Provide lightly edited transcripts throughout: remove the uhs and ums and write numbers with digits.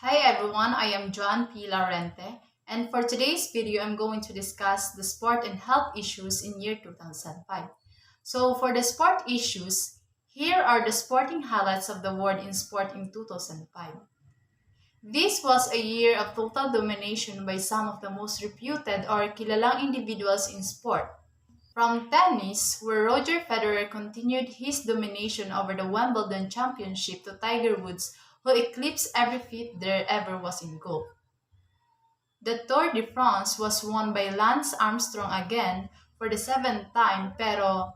Hi everyone, I am John P. Laurente, and for today's video, I'm going to discuss the sport and health issues in year 2005. So for the sport issues, here are the sporting highlights of the world in sport in 2005. This was a year of total domination by some of the most reputed or kilalang individuals in sport. From tennis, where Roger Federer continued his domination over the Wimbledon Championship to Tiger Woods, who eclipsed every feat there ever was in golf. The Tour de France was won by Lance Armstrong again for the seventh time pero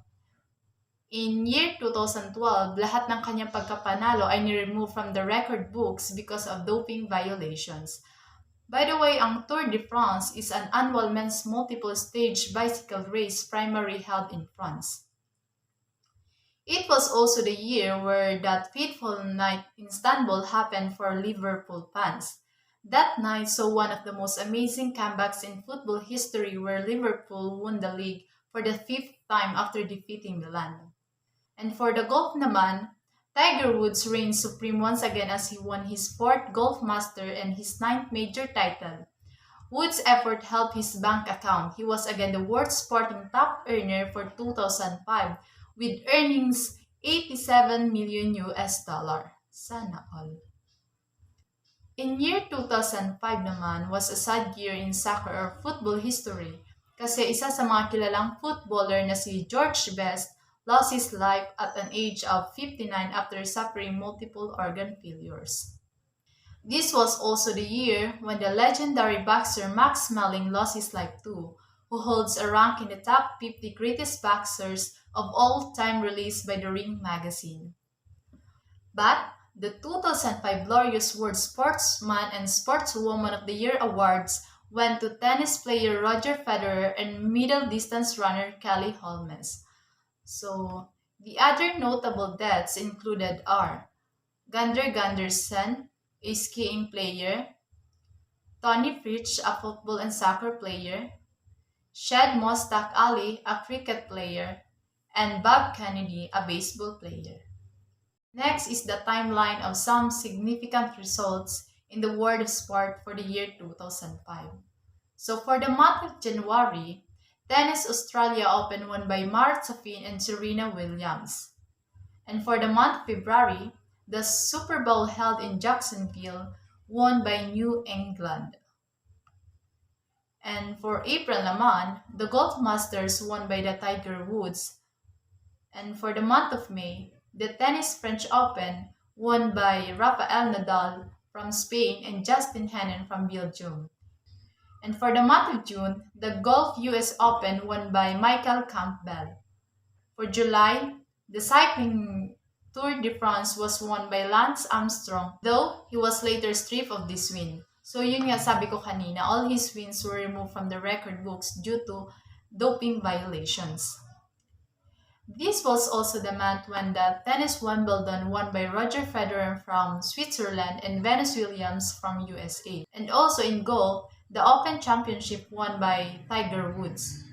in year 2012, lahat ng kanyang pagkapanalo ay ni-remove from the record books because of doping violations. By the way, ang Tour de France is an annual men's multiple-stage bicycle race primarily held in France. It was also the year where that fateful night in Istanbul happened for Liverpool fans. That night saw one of the most amazing comebacks in football history where Liverpool won the league for the fifth time after defeating Milan. And for the golf naman, Tiger Woods reigned supreme once again as he won his fourth Golf Master and his ninth major title. Woods' effort helped his bank account. He was again the world's sporting top earner for 2005 with earnings 87 million US dollar. Sana all. In year 2005 naman was a sad year in soccer or football history kasi isa sa mga kilalang footballer na si George Best lost his life at an age of 59 after suffering multiple organ failures. This was also the year when the legendary boxer Max Schmeling lost his life too, who holds a rank in the top 50 greatest boxers of all time released by the Ring magazine. But the 2005 Glorious World Sportsman and Sportswoman of the Year awards went to tennis player Roger Federer and middle distance runner Kelly Holmes. So, the other notable deaths included are Gander Gunderson, a skiing player, Tony Fritsch, a football and soccer player, Shed Mostak Ali, a cricket player, and Bob Kennedy, a baseball player. Next is the timeline of some significant results in the world of sport for the year 2005. So for the month of January, Tennis Australia Open won by Mara Safin and Serena Williams. And for the month of February, the Super Bowl held in Jacksonville won by New England. And for April naman, the Golf Masters won by the Tiger Woods. And for the month of May, the Tennis French Open won by Rafael Nadal from Spain and Justin Henin from Belgium. And for the month of June, the Golf US Open won by Michael Campbell. For July, the cycling Tour de France was won by Lance Armstrong, though he was later stripped of this win. So yun nga sabi ko kanina, all his wins were removed from the record books due to doping violations. This was also the month when the tennis Wimbledon won by Roger Federer from Switzerland and Venus Williams from USA. And also in golf, the Open Championship won by Tiger Woods.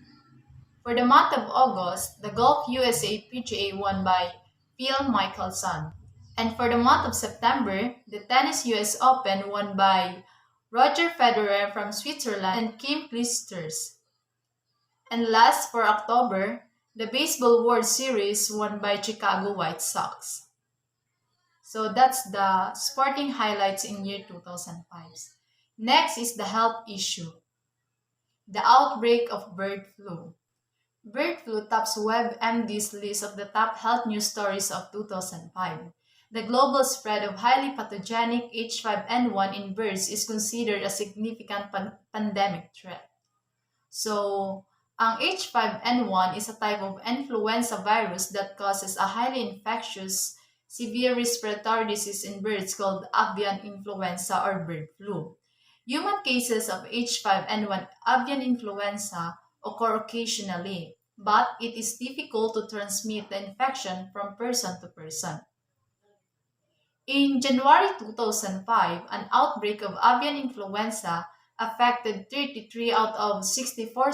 For the month of August, the Golf USA PGA won by Phil Mickelson. And for the month of September, the Tennis US Open won by Roger Federer from Switzerland and Kim Clijsters. And last, for October, the Baseball World Series won by Chicago White Sox. So that's the sporting highlights in year 2005. Next is the health issue. The outbreak of bird flu. Bird flu tops WebMD's list of the top health news stories of 2005. The global spread of highly pathogenic H5N1 in birds is considered a significant pandemic threat. So, ang H5N1 is a type of influenza virus that causes a highly infectious, severe respiratory disease in birds called avian influenza or bird flu. Human cases of H5N1 avian influenza occur occasionally, but it is difficult to transmit the infection from person to person. In January 2005, an outbreak of avian influenza affected 33 out of 64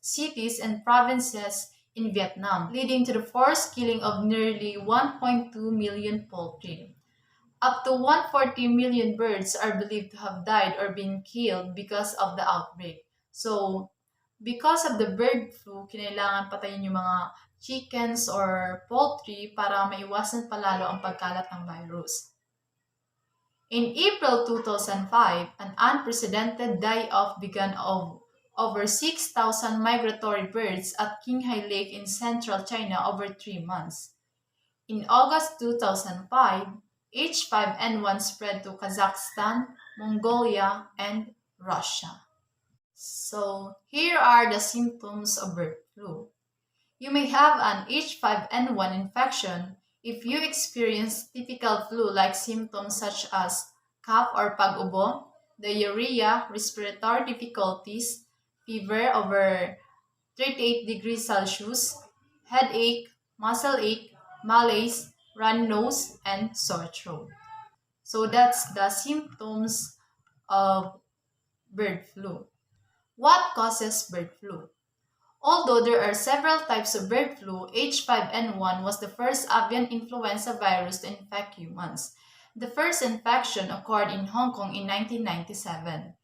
cities and provinces in Vietnam, leading to the forced killing of nearly 1.2 million poultry. Up to 140 million birds are believed to have died or been killed because of the outbreak. So, because of the bird flu, kinailangan patayin yung mga chickens or poultry para maiwasan palalo ang pagkalat ng virus. In April 2005, an unprecedented die-off began of over 6,000 migratory birds at Qinghai Lake in central China over 3 months. In August 2005, H5N1 spread to Kazakhstan, Mongolia, and Russia. So, here are the symptoms of bird flu. You may have an H5N1 infection if you experience typical flu-like symptoms such as cough or pag-ubo, diarrhea, respiratory difficulties, fever over 38 degrees Celsius, headache, muscle ache, malaise, runny nose, and sore throat. So that's the symptoms of bird flu. What causes bird flu? Although there are several types of bird flu, H5N1 was the first avian influenza virus to infect humans. The first infection occurred in Hong Kong in 1997.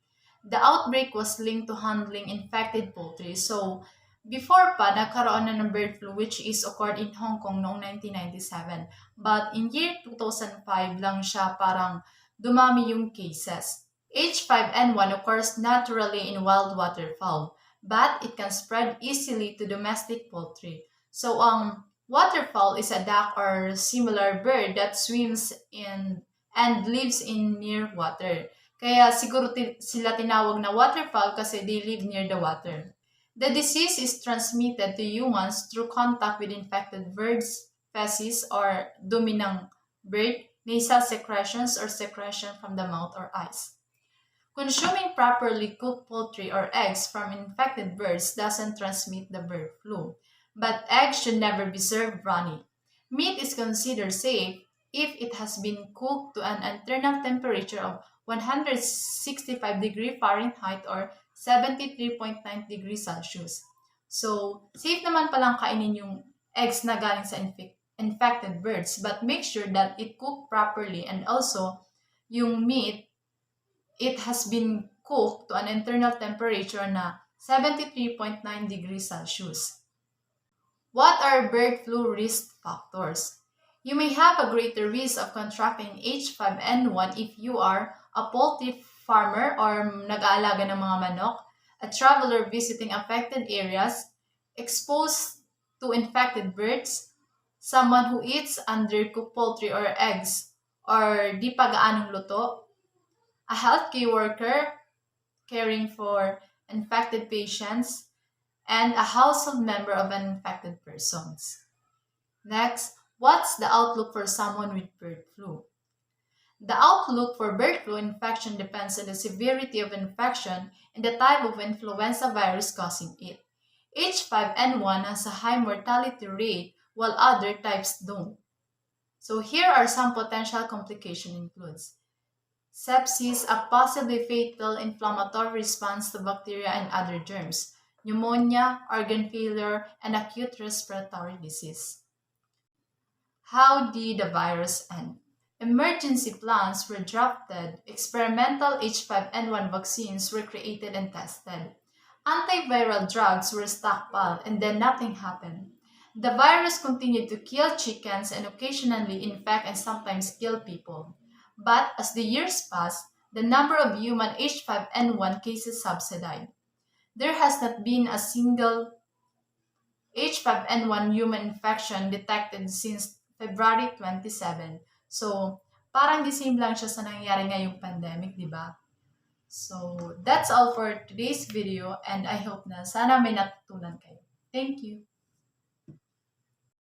The outbreak was linked to handling infected poultry. So, before pa, nagkaroon na ng bird flu which is occurred in Hong Kong noong 1997. But in year 2005 lang siya parang dumami yung cases. H5N1 occurs naturally in wild waterfowl, but it can spread easily to domestic poultry. So, waterfowl is a duck or similar bird that swims in and lives in near water. Kaya siguro sila tinawag na waterfowl kasi they live near the water. The disease is transmitted to humans through contact with infected birds, feces, or dumi ng bird, nasal secretions, or secretion from the mouth or eyes. Consuming properly cooked poultry or eggs from infected birds doesn't transmit the bird flu, but eggs should never be served runny. Meat is considered safe if it has been cooked to an internal temperature of 165 degrees Fahrenheit or 73.9 degrees Celsius. So, safe naman palang kainin yung eggs na galing sa infected birds, but make sure that it cooked properly and also yung meat, it has been cooked to an internal temperature na 73.9 degrees Celsius. What are bird flu risk factors? You may have a greater risk of contracting H5N1 if you are a poultry farmer or nag-aalaga ng mga manok, a traveler visiting affected areas, exposed to infected birds, someone who eats undercooked poultry or eggs, or di pa gaanong luto, a healthcare worker caring for infected patients, and a household member of an infected persons. Next, what's the outlook for someone with bird flu? The outlook for bird flu infection depends on the severity of infection and the type of influenza virus causing it. H5N1 has a high mortality rate while other types don't. So here are some potential complications includes sepsis, a possibly fatal inflammatory response to bacteria and other germs, pneumonia, organ failure, and acute respiratory disease. How did the virus end? Emergency plans were drafted, experimental H5N1 vaccines were created and tested. Antiviral drugs were stockpiled and then nothing happened. The virus continued to kill chickens and occasionally infect and sometimes kill people. But as the years passed, the number of human H5N1 cases subsided. There has not been a single H5N1 human infection detected since February 27. So, parang the same lang siya sa nangyari ngayong pandemic, di ba? So, that's all for today's video and I hope na sana may natutunan kayo. Thank you!